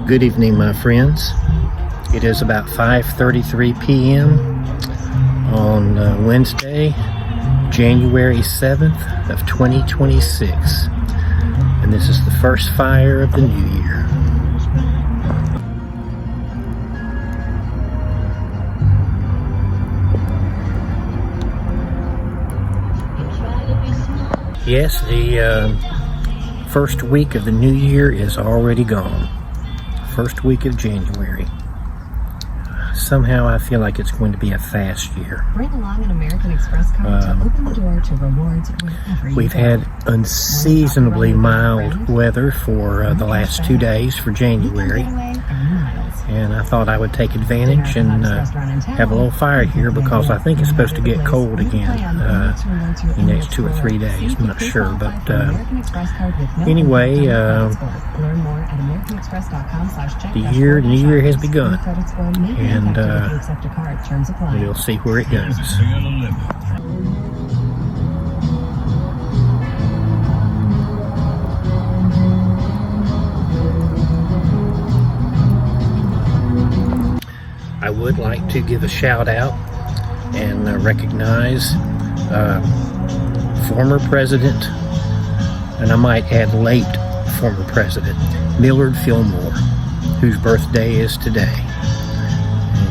Good evening, my friends. It is about 5:33 p.m. on Wednesday, January 7th of 2026. And this is the first fire of the new year. Yes, the first week of the new year is already gone. First week of January. Somehow I feel like it's going to be a fast year. Bring along an American Express card to open the door to rewards wherever you We've go. had unseasonably mild weather for the last 2 days for January. And I thought I would take advantage and have a little fire here because I think it's supposed to get cold again the next 2 or 3 days. I'm not sure, but anyway, the new year has begun, and we'll see where it goes. I would like to give a shout out and recognize former president, and I might add late former president, Millard Fillmore, whose birthday is today.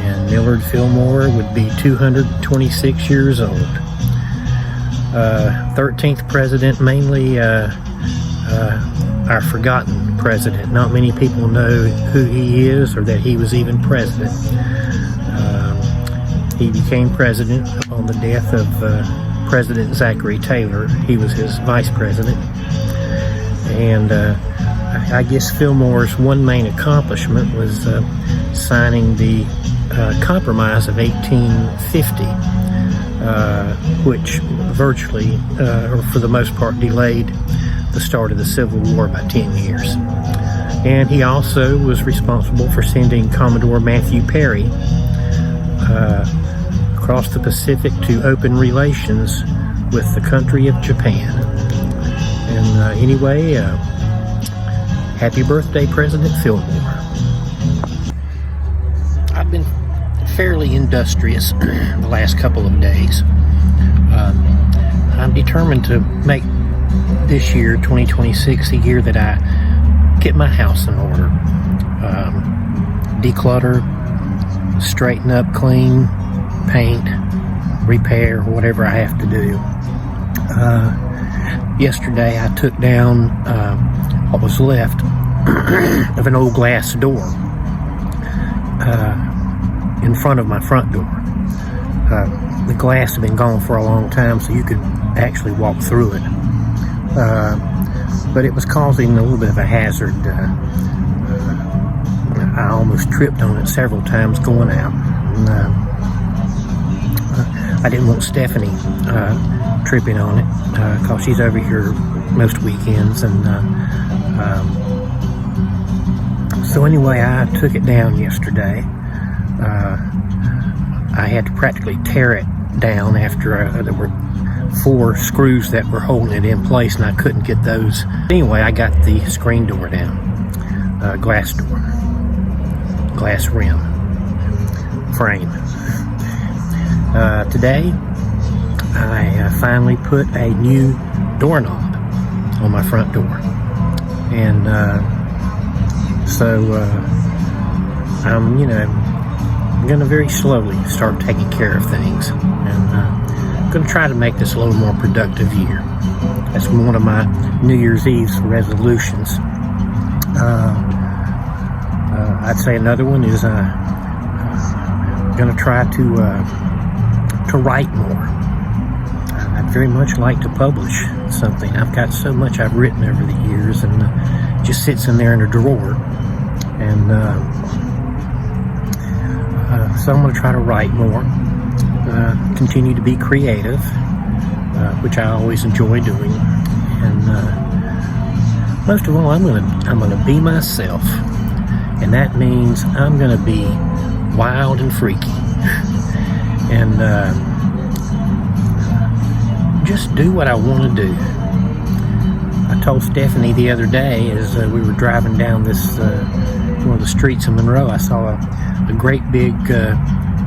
And Millard Fillmore would be 226 years old. 13th president, mainly our forgotten president. Not many people know who he is or that he was even president. He became president upon the death of President Zachary Taylor. He was his vice president. And I guess Fillmore's one main accomplishment was signing the Compromise of 1850, which virtually, or for the most part, delayed the start of the Civil War by 10 years. And he also was responsible for sending Commodore Matthew Perry across the Pacific to open relations with the country of Japan. And anyway, happy birthday, President Fillmore. I've been fairly industrious the last couple of days. I'm determined to make this year, 2026, the year that I get my house in order. Declutter, straighten up, clean, paint, repair, whatever I have to do. Yesterday I took down what was left of an old glass door in front of my front door. The glass had been gone for a long time, so you could actually walk through it. But it was causing a little bit of a hazard. I almost tripped on it several times going out. And, I didn't want Stephanie tripping on it because she's over here most weekends. And so anyway, I took it down yesterday. I had to practically tear it down after there were 4 screws that were holding it in place, and I couldn't get those. Anyway, I got the screen door down, glass door, glass rim, frame. Today, I finally put a new doorknob on my front door, and so I'm going to very slowly start taking care of things, and I'm going to try to make this a little more productive year. That's one of my New Year's Eve's resolutions. I'd say another one is going to try to write more. I'd very much like to publish something. I've got so much I've written over the years, and it just sits in there in a drawer. And so I'm going to try to write more, continue to be creative, which I always enjoy doing, and most of all, I'm going to be myself, and that means I'm going to be wild and freaky, and just do what I want to do. I told Stephanie the other day as we were driving down this one of the streets in Monroe, I saw a great big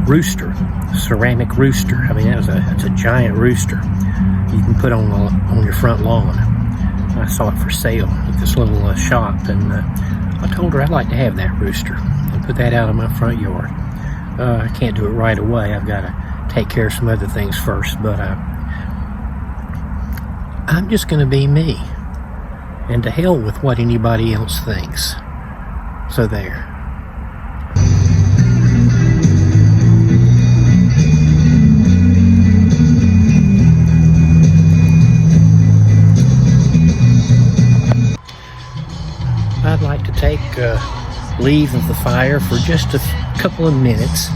rooster, ceramic rooster. I mean, it's a giant rooster you can put on your front lawn. I saw it for sale at this little shop, and I told her I'd like to have that rooster and put that out in my front yard. I can't do it right away. I've got to take care of some other things first, but I'm just going to be me, and to hell with what anybody else thinks. So there. I'd like to take leave of the fire for just a couple of minutes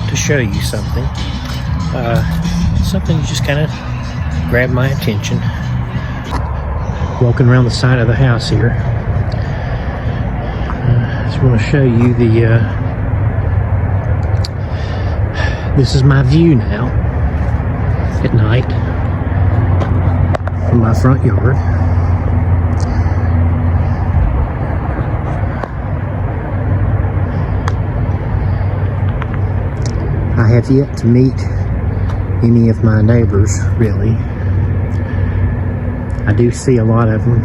to show you something. Something that just kind of grabbed my attention. Walking around the side of the house here. I just want to show you this is my view now at night from my front yard. I have yet to meet any of my neighbors, really. I do see a lot of them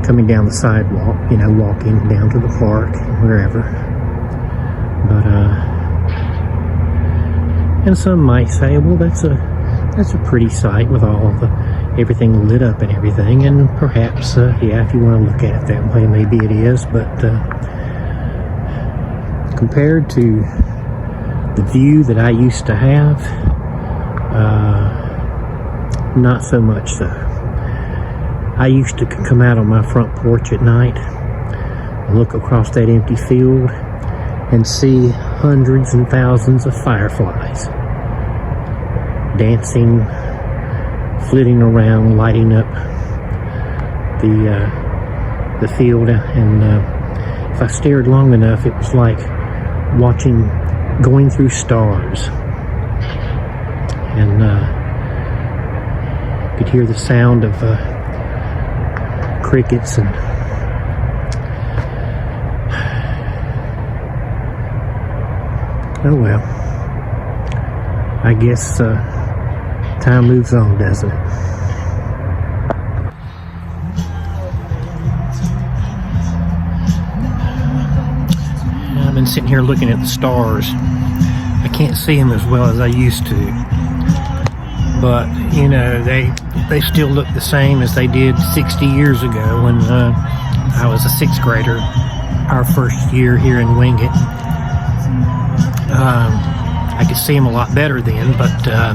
coming down the sidewalk, you know, walking down to the park, wherever. But, and some might say, well, that's a pretty sight with all of everything lit up and everything, and perhaps, yeah, if you want to look at it that way, maybe it is, but, compared to the view that I used to have, not so much so. I used to come out on my front porch at night, look across that empty field, and see hundreds and thousands of fireflies dancing, flitting around, lighting up the field. And if I stared long enough, it was like going through stars. And could hear the sound of crickets, and oh well, I guess time moves on, doesn't it? I've been sitting here looking at the stars. I can't see them as well as I used to, but you know, they still look the same as they did 60 years ago when I was a 6th grader, our first year here in Wingate. I could see them a lot better then, but I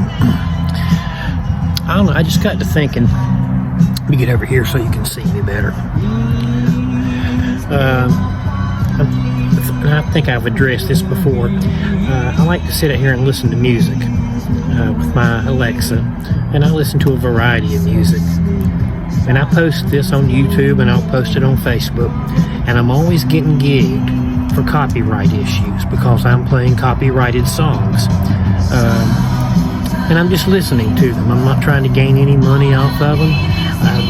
don't know, I just got to thinking, let me get over here so you can see me better. I think I've addressed this before. I like to sit out here and listen to music with my Alexa, and I listen to a variety of music. And I post this on YouTube, and I'll post it on Facebook, and I'm always getting gigged for copyright issues because I'm playing copyrighted songs. And I'm just listening to them. I'm not trying to gain any money off of them.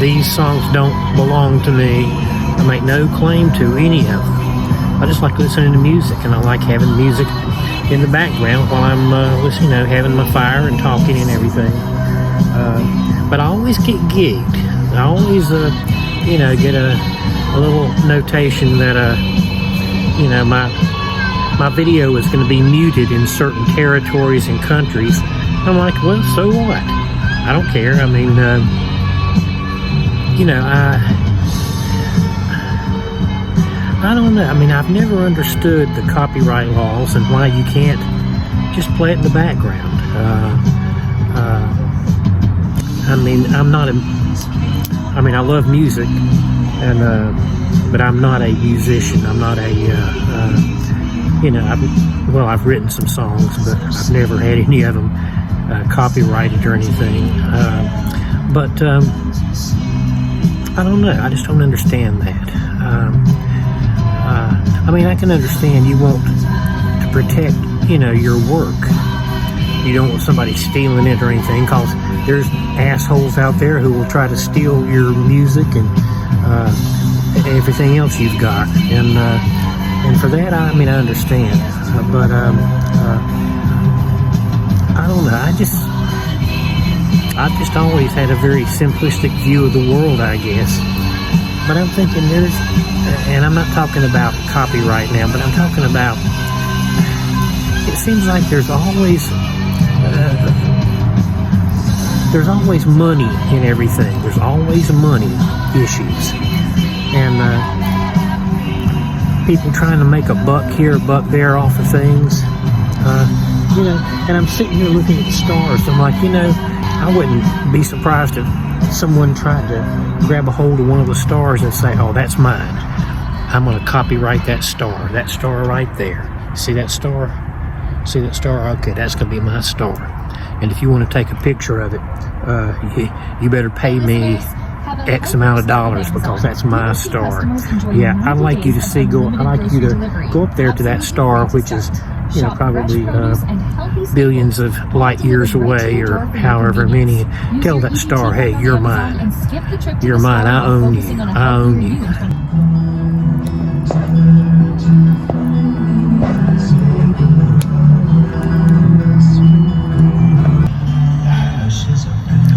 These songs don't belong to me. I make no claim to any of them. I just like listening to music, and I like having music in the background while I'm listening, you know, having my fire and talking and everything. But I always get gigged. I always, you know, get a little notation that, you know, my video is going to be muted in certain territories and countries. I'm like, well, so what? I don't care. I mean, you know, I don't know. I mean, I've never understood the copyright laws and why you can't just play it in the background. I mean, I love music, and but I'm not a musician. I'm not a, you know, I've written some songs, but I've never had any of them copyrighted or anything. But I don't know. I just don't understand that. I mean, I can understand you want to protect, you know, your work. You don't want somebody stealing it or anything, because there's assholes out there who will try to steal your music and everything else you've got. And And for that, I mean, I understand. But I don't know. I've just always had a very simplistic view of the world, I guess. But I'm thinking and I'm not talking about copyright now, but I'm talking about, it seems like there's always money in everything. There's always money issues. And people trying to make a buck here, a buck there off of things. And I'm sitting here looking at the stars. I'm like, I wouldn't be surprised if someone tried to grab a hold of one of the stars and say, oh, that's mine. I'm going to copyright that star right there. See that star? See that star? Okay, that's going to be my star. And if you want to take a picture of it, you better pay me X amount of dollars because that's my star. Yeah, I'd like you to go up there to that star, which is, probably billions of light years away or however many. Tell that star, hey, you're mine. You're mine. I own you. I own you.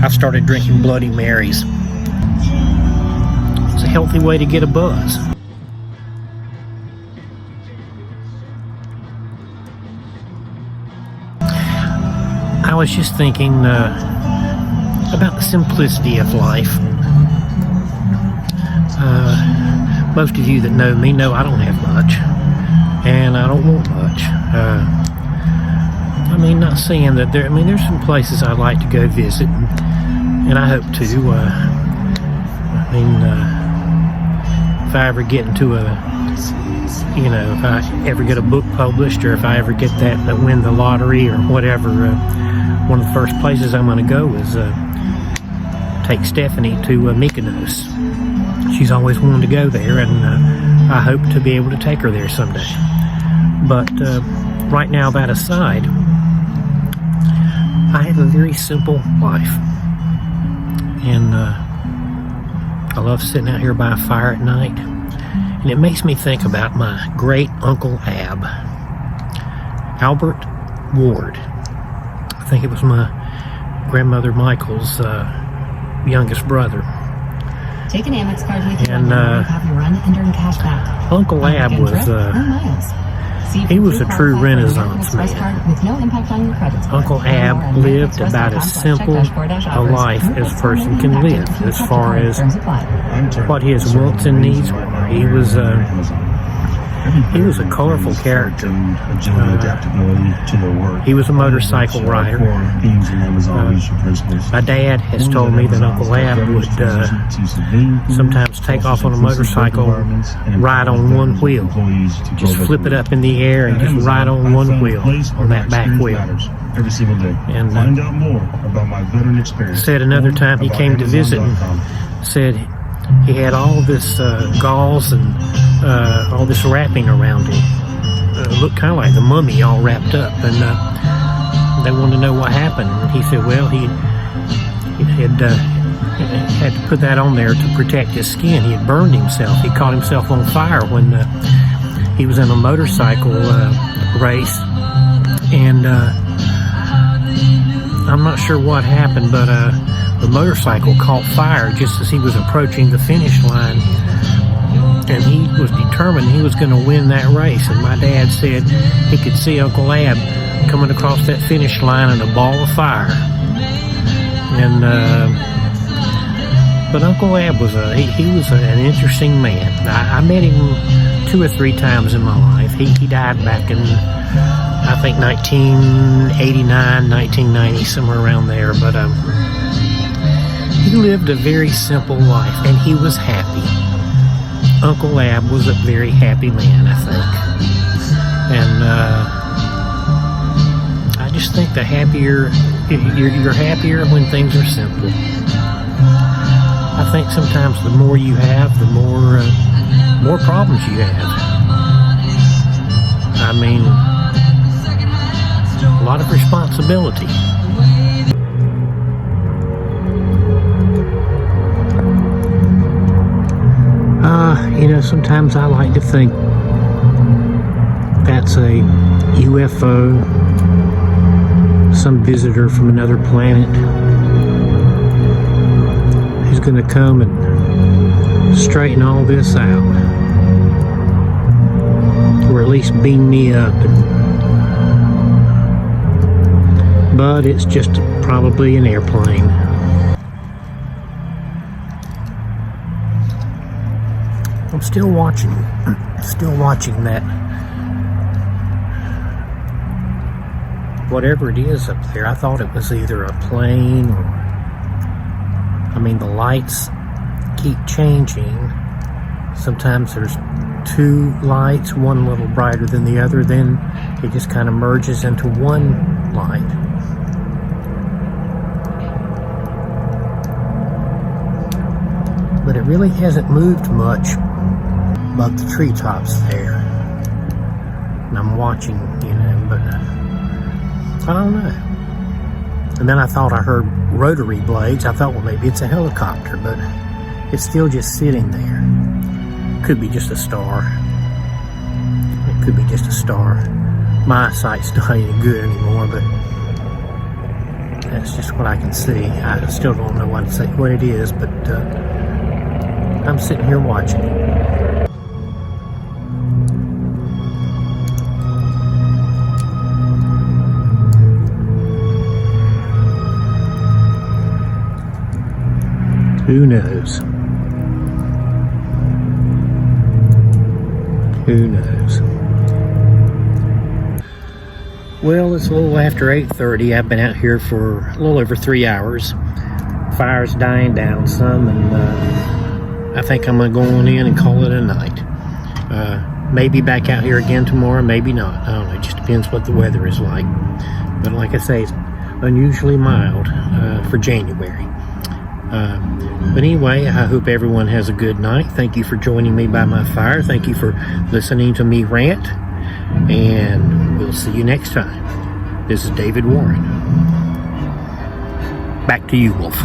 I've started drinking Bloody Marys. It's a healthy way to get a buzz. I was just thinking about the simplicity of life. Most of you that know me know I don't have much, and I don't want much. Not saying that there's some places I'd like to go visit, and I hope to. If I ever get into if I ever get a book published, or if I ever get win the lottery or whatever, one of the first places I'm going to go is take Stephanie to Mykonos. She's always wanted to go there, and I hope to be able to take her there someday. But right now, that aside, I have a very simple life, and I love sitting out here by a fire at night, and it makes me think about my great Uncle Ab, Albert Ward. I think it was my grandmother Michael's youngest brother. Take an Amex card with you and have your run and earn cash back. Uncle Ab was he was a true Renaissance man. Uncle Ab lived about as simple a life as a person can live, as far as what his wants and needs were. He was a colorful character. He was a motorcycle rider. My dad has told me that Uncle Ab would sometimes take off on a motorcycle, ride on one wheel, just flip it up in the air and just ride on one wheel, on that back wheel. And said another time he came to visit and said he had all this gauze and all this wrapping around him. Looked kind of like the mummy all wrapped up, and they wanted to know what happened. And he said, well, he had to put that on there to protect his skin. He had burned himself. He caught himself on fire when he was in a motorcycle race, and I'm not sure what happened, but the motorcycle caught fire just as he was approaching the finish line, and he was determined he was going to win that race. And my dad said he could see Uncle Ab coming across that finish line in a ball of fire. And but Uncle Ab was he was an interesting man. I met him 2 or 3 times in my life. He died back in I think 1989, 1990, somewhere around there. But he lived a very simple life, and he was happy. Uncle Ab was a very happy man, I think. And I just think the happier, you're happier when things are simple. I think sometimes the more you have, the more problems you have. I mean, a lot of responsibility. Sometimes I like to think That's a UFO, some visitor from another planet who's going to come and straighten all this out, or at least beam me up. But it's just probably an airplane. I'm still watching that, whatever it is up there. I thought it was either a plane or, I mean, the lights keep changing. Sometimes there's two lights, one a little brighter than the other, then it just kind of merges into one light. But it really hasn't moved much above the treetops there. And I'm watching, you know, but I don't know. And then I thought I heard rotary blades. I thought, well, maybe it's a helicopter, but it's still just sitting there. Could be just a star. It could be just a star. My eyesight's not any good anymore, but that's just what I can see. I still don't know what it is, but I'm sitting here watching. Who knows? Who knows? Well, it's a little after 8:30. I've been out here for a little over 3 hours. Fire's dying down some, and I think I'm going to go on in and call it a night. Maybe back out here again tomorrow, maybe not. I don't know. It just depends what the weather is like. But like I say, it's unusually mild for January. But anyway, I hope everyone has a good night. Thank you for joining me by my fire. Thank you for listening to me rant. And we'll see you next time. This is David Warren. Back to you, Wolf.